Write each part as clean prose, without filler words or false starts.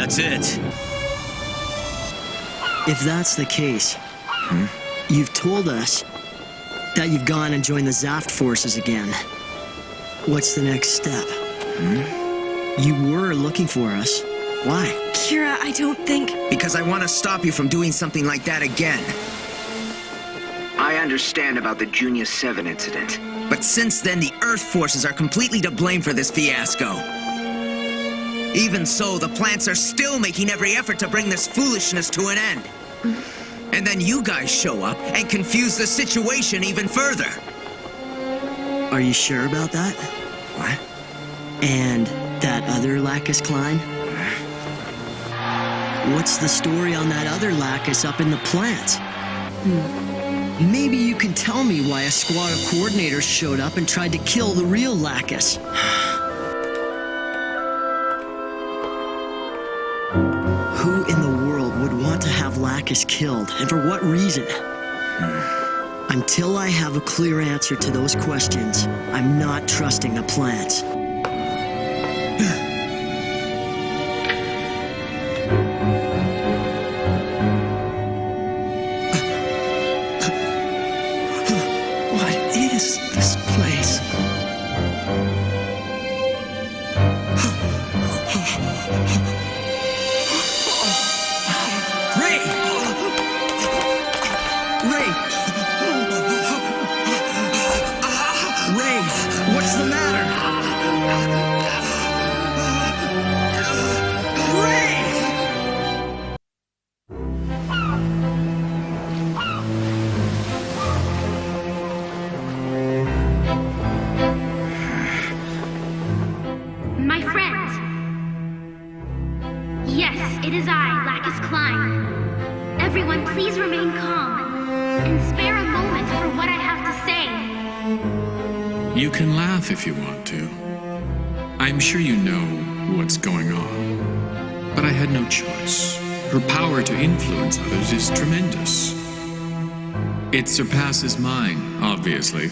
That's it. If that's the case, you've told us that you've gone and joined the Zaft forces again. What's the next step? You were looking for us. Why? Kira, I don't think... Because I want to stop you from doing something like that again. I understand about the Junior 7 incident. But since then, the Earth forces are completely to blame for this fiasco. Even so, the plants are still making every effort to bring this foolishness to an end. And then you guys show up and confuse the situation even further. Are you sure about that? What? And that other Lacus Klein? What's the story on that other Lacus up in the plant? Maybe you can tell me why a squad of coordinators showed up and tried to kill the real Lacus. Who in the world would want to have Lacus killed, and for what reason? Until I have a clear answer to those questions, I'm not trusting the plants. What is this place? Ray! Ray! Ray, what's the matter? My friend. Yes, it is I, Lacus Klein. Everyone, please remain calm and spare a moment for what I have to say. You can laugh if you want to. I'm sure you know what's going on. But I had no choice. Her power to influence others is tremendous. It surpasses mine, obviously.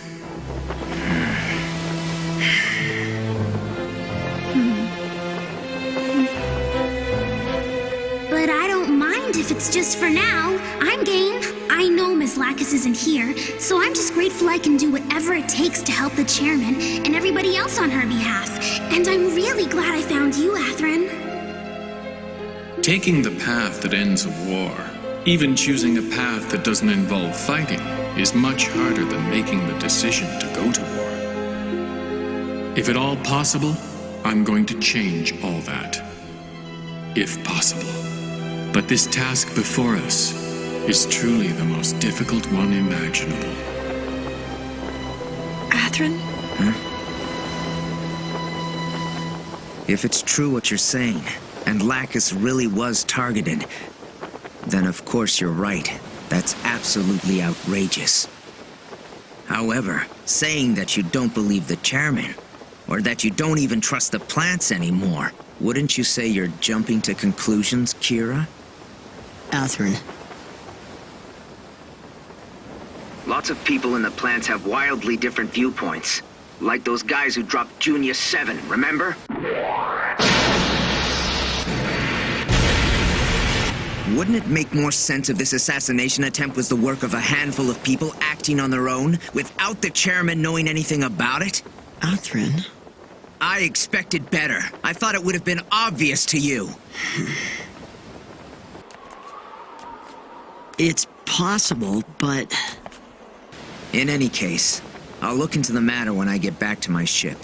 But I don't mind if it's just for now. I'm game. I know Miss Lacus isn't here, so I'm just grateful I can do whatever it takes to help the chairman and everybody else on her behalf. And I'm really glad I found you, Athrun. Taking the path that ends a war, even choosing a path that doesn't involve fighting, is much harder than making the decision to go to war. If at all possible, I'm going to change all that. If possible. But this task before us is truly the most difficult one imaginable. Athrun? If it's true what you're saying, and Lacus really was targeted, then of course you're right. That's absolutely outrageous. However, saying that you don't believe the chairman, or that you don't even trust the plants anymore, wouldn't you say you're jumping to conclusions, Kira? Athrun. Lots of people in the plants have wildly different viewpoints. Like those guys who dropped Junior 7, remember? Wouldn't it make more sense if this assassination attempt was the work of a handful of people acting on their own, without the chairman knowing anything about it? Athrun? I expected better. I thought it would have been obvious to you. It's possible, but... In any case, I'll look into the matter when I get back to my ship.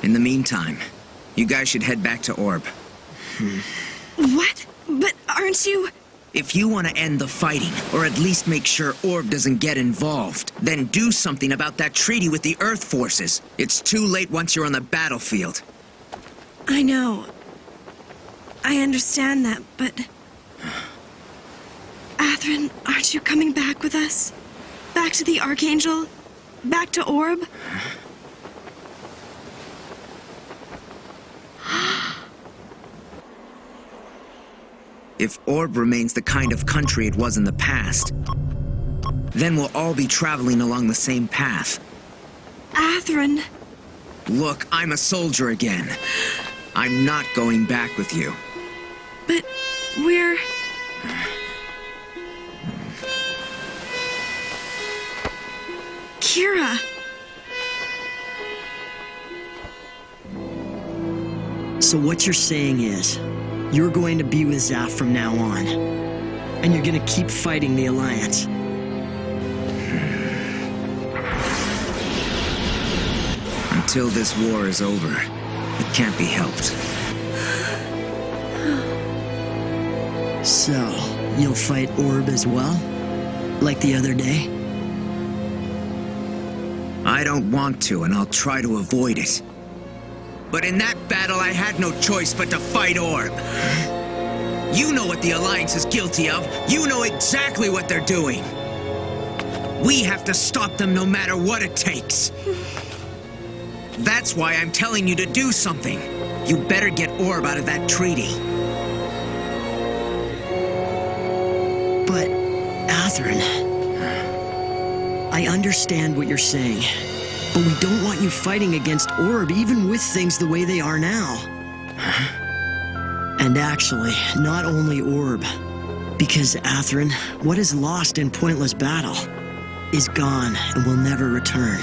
In the meantime, you guys should head back to Orb. What? But aren't you... If you want to end the fighting, or at least make sure Orb doesn't get involved, then do something about that treaty with the Earth forces. It's too late once you're on the battlefield. I know. I understand that, but... Athrun, aren't you coming back with us? Back to the Archangel? Back to Orb? If Orb remains the kind of country it was in the past, then we'll all be traveling along the same path. Athrun. Look, I'm a soldier again. I'm not going back with you. But we're... Kira! So what you're saying is, you're going to be with Zaf from now on, and you're going to keep fighting the Alliance. Until this war is over, it can't be helped. So, you'll fight Orb as well? Like the other day? I don't want to, and I'll try to avoid it. But in that battle, I had no choice but to fight Orb. You know what the Alliance is guilty of. You know exactly what they're doing. We have to stop them no matter what it takes. That's why I'm telling you to do something. You better get Orb out of that treaty. But, Atherin, I understand what you're saying, but we don't want you fighting against Orb even with things the way they are now. And actually, not only Orb, because Atherin, what is lost in pointless battle is gone and will never return.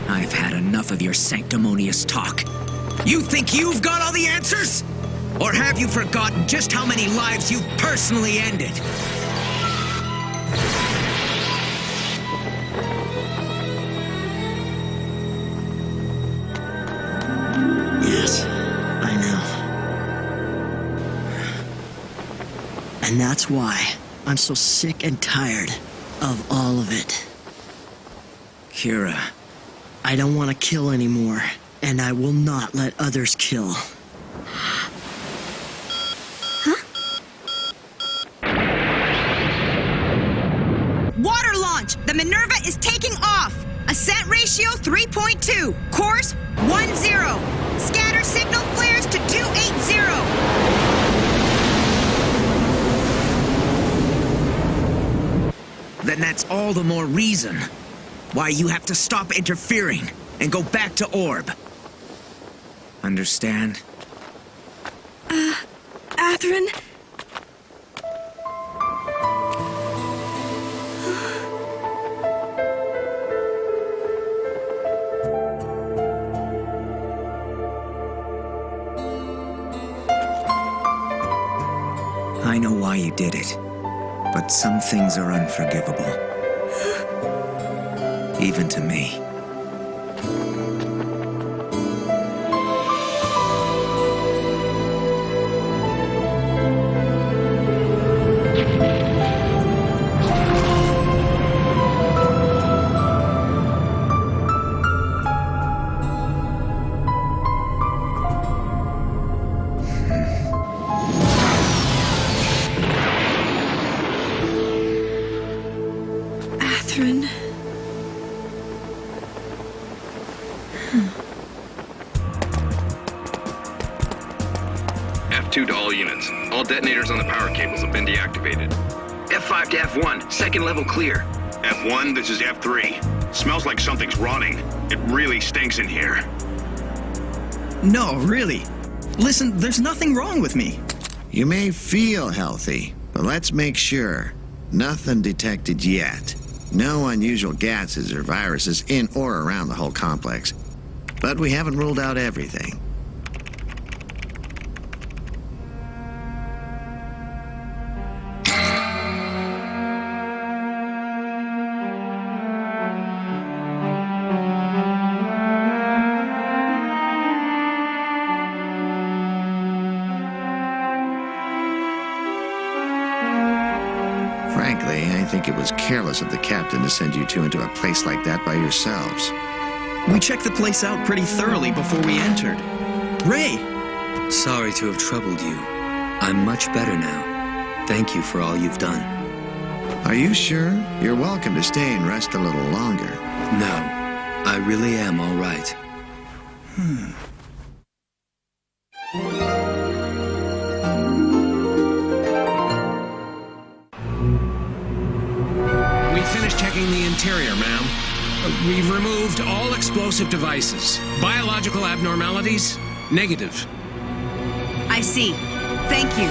I've had enough of your sanctimonious talk. You think you've got all the answers? Or have you forgotten just how many lives you've personally ended? Yes, I know. And that's why I'm so sick and tired of all of it. Kira. I don't want to kill anymore, and I will not let others kill. Water launch! The Minerva is taking off! Ascent ratio 3.2. Course 10. Scatter signal flares to 280. Then that's all the more reason why you have to stop interfering and go back to Orb. Understand? Atherin? I know why you did it, but some things are unforgivable. Even to me. Atherin? F2 to all units. All detonators on the power cables have been deactivated. F5 to F1, second level clear. F1, this is F3. Smells like something's rotting. It really stinks in here. No, really. Listen, there's nothing wrong with me. You may feel healthy, but let's make sure. Nothing detected yet. No unusual gases or viruses in or around the whole complex. But we haven't ruled out everything. Frankly, I think it was careless of the captain to send you two into a place like that by yourselves. We checked the place out pretty thoroughly before we entered. Ray! Sorry to have troubled you. I'm much better now. Thank you for all you've done. Are you sure? You're welcome to stay and rest a little longer. No, I really am all right. finished checking the interior, ma'am. We've removed all explosive devices. Biological abnormalities? Negative. I see. Thank you.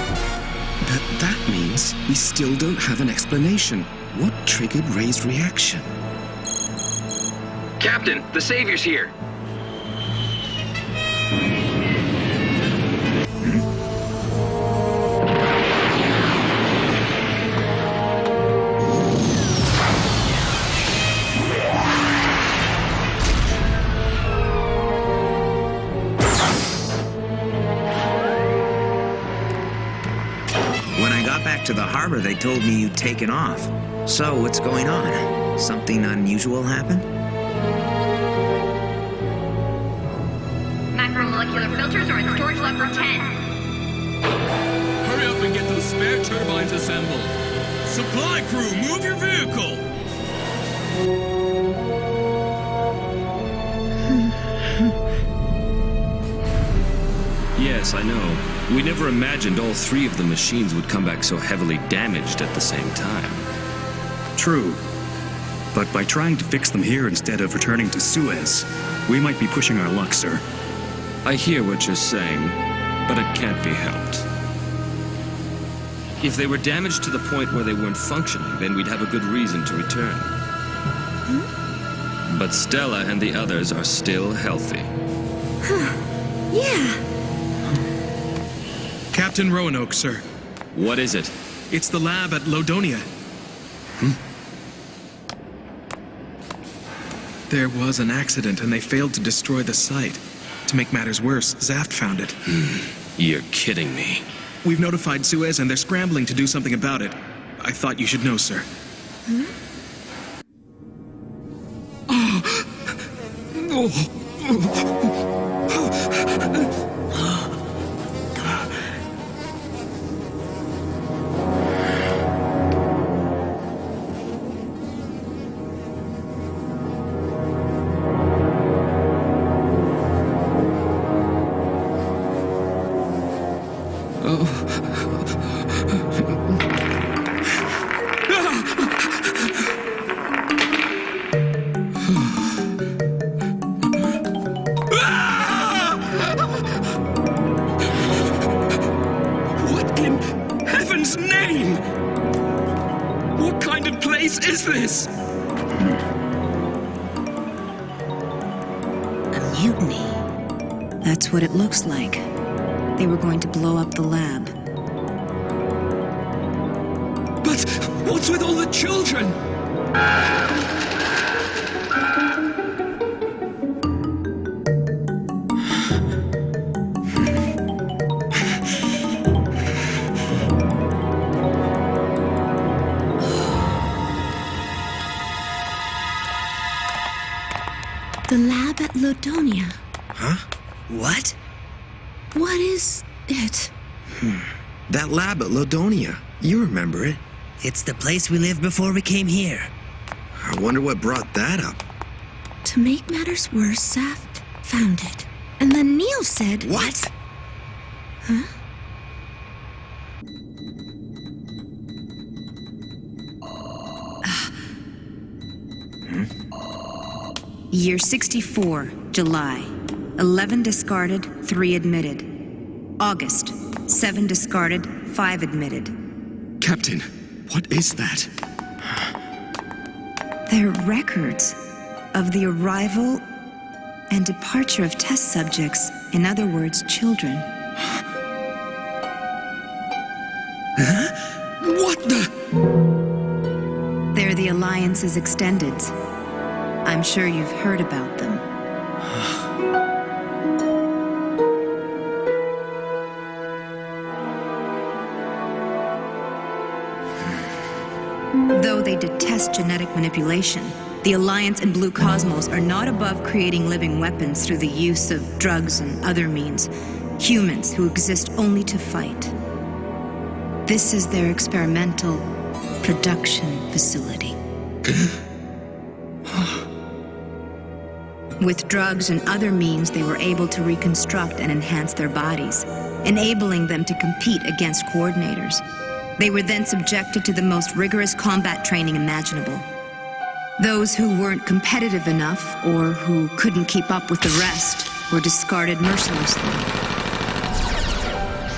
But that means we still don't have an explanation. What triggered Ray's reaction? Captain, the Savior's here. When I got back to the harbor, they told me you'd taken off. So, what's going on? Something unusual happened? Macromolecular filters are in storage level 10. Hurry up and get those spare turbines assembled. Supply crew, move your vehicle! Yes, I know. We never imagined all three of the machines would come back so heavily damaged at the same time. True. But by trying to fix them here instead of returning to Suez, we might be pushing our luck, sir. I hear what you're saying, but it can't be helped. If they were damaged to the point where they weren't functioning, then we'd have a good reason to return. But Stella and the others are still healthy. Yeah. Captain Roanoke, sir. What is it? It's the lab at Lodonia. There was an accident and they failed to destroy the site. To make matters worse, Zaft found it. You're kidding me. We've notified Suez and they're scrambling to do something about it. I thought you should know, sir. What in heaven's name? What kind of place is this? A mutiny. That's what it looks like. They were going to blow up the lab. But what's with all the children? The lab at Lodonia. Huh? What? What is it? That lab at Lodonia. You remember it. It's the place we lived before we came here. I wonder what brought that up. To make matters worse, Zaft found it. And then Neil said... What? Huh? Year 64, July. 11 discarded, 3 admitted. August, 7 discarded, 5 admitted. Captain, what is that? They're records of the arrival and departure of test subjects, in other words, children. What the? They're the Alliance's extendeds. I'm sure you've heard about them. Though they detest genetic manipulation, the Alliance and Blue Cosmos are not above creating living weapons through the use of drugs and other means. Humans who exist only to fight. This is their experimental production facility. With drugs and other means, they were able to reconstruct and enhance their bodies, enabling them to compete against coordinators. They were then subjected to the most rigorous combat training imaginable. Those who weren't competitive enough or who couldn't keep up with the rest were discarded mercilessly.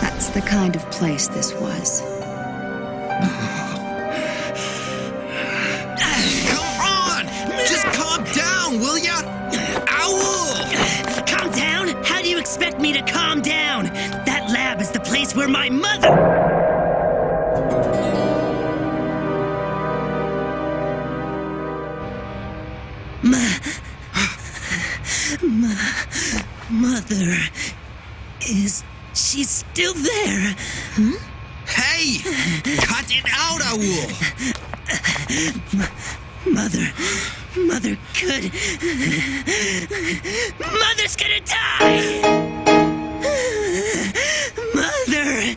That's the kind of place this was. Come on! Just calm down, will ya? Owl! Calm down? How do you expect me to calm down? That lab is the place where my mother... Mother... She's still there. Hmm? Hey! Cut it out, Owl! Mother could... Mother's gonna die! Mother!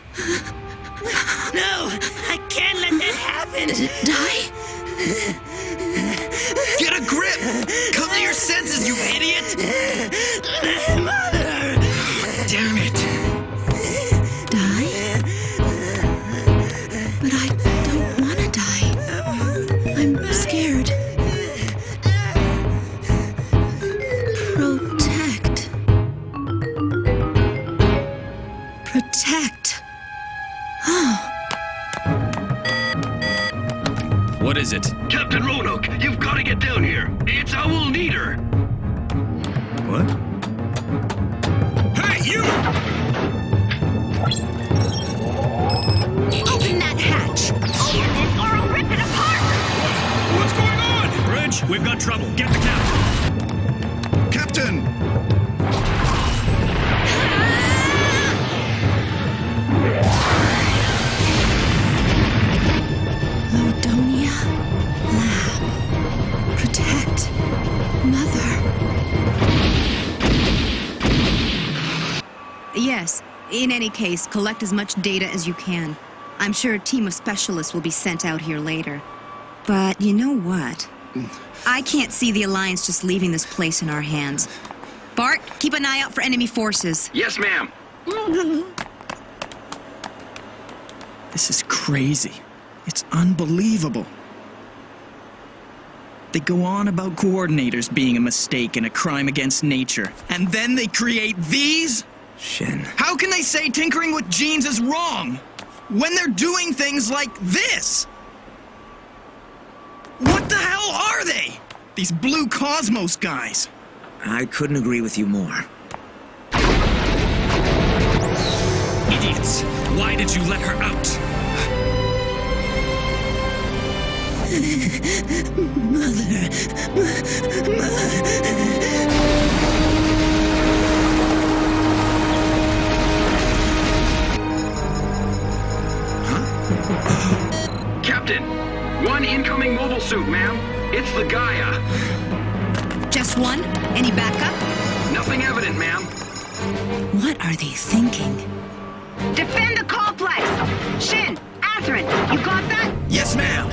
No! I can't let that happen! Die? Get a grip! Come to your senses, you idiot! Mother! Damn it! Die? But I don't want to die. I'm scared. Protect. Oh. What is it? Captain Roanoke, you've got to get down here. It's Owl Neater. What? Hey, you! Open that hatch! Open it or I'll rip it apart! What's going on? Bridge, we've got trouble. Get the captain. Captain! Lodonia Lab. Protect. Mother. Yes. In any case, collect as much data as you can. I'm sure a team of specialists will be sent out here later. But you know what? I can't see the Alliance just leaving this place in our hands. Bart, keep an eye out for enemy forces. Yes, ma'am. This is crazy. It's unbelievable. They go on about coordinators being a mistake and a crime against nature, and then they create these? Shen. How can they say tinkering with genes is wrong when they're doing things like this? What the hell are they? These Blue Cosmos guys. I couldn't agree with you more. Idiots! Why did you let her out? Captain, one incoming mobile suit, ma'am. It's the Gaia. Just one? Any backup? Nothing evident, ma'am. What are they thinking? Defend the complex! Shin, Azrin, you got that? Yes, ma'am.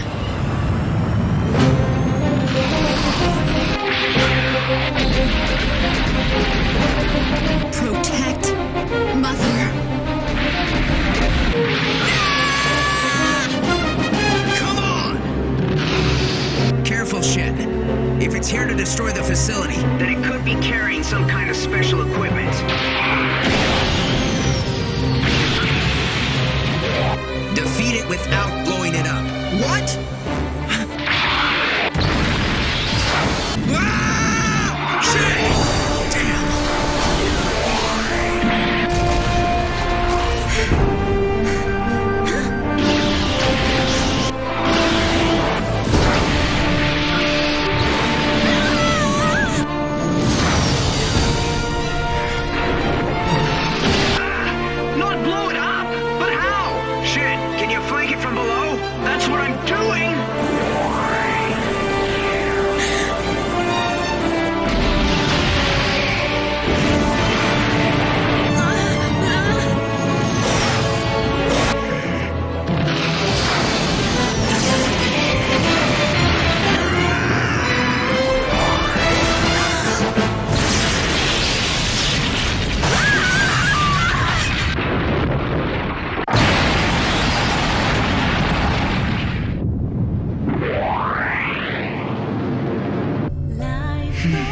Protect. Mother. Come on! Careful, Shen. If it's here to destroy the facility, Then it could be carrying some kind of special equipment. defeat it without blowing it up. What? Ah! Shit! Not blow it up! But how? Shit, can you flank it from below? That's what I'm doing! Hmm.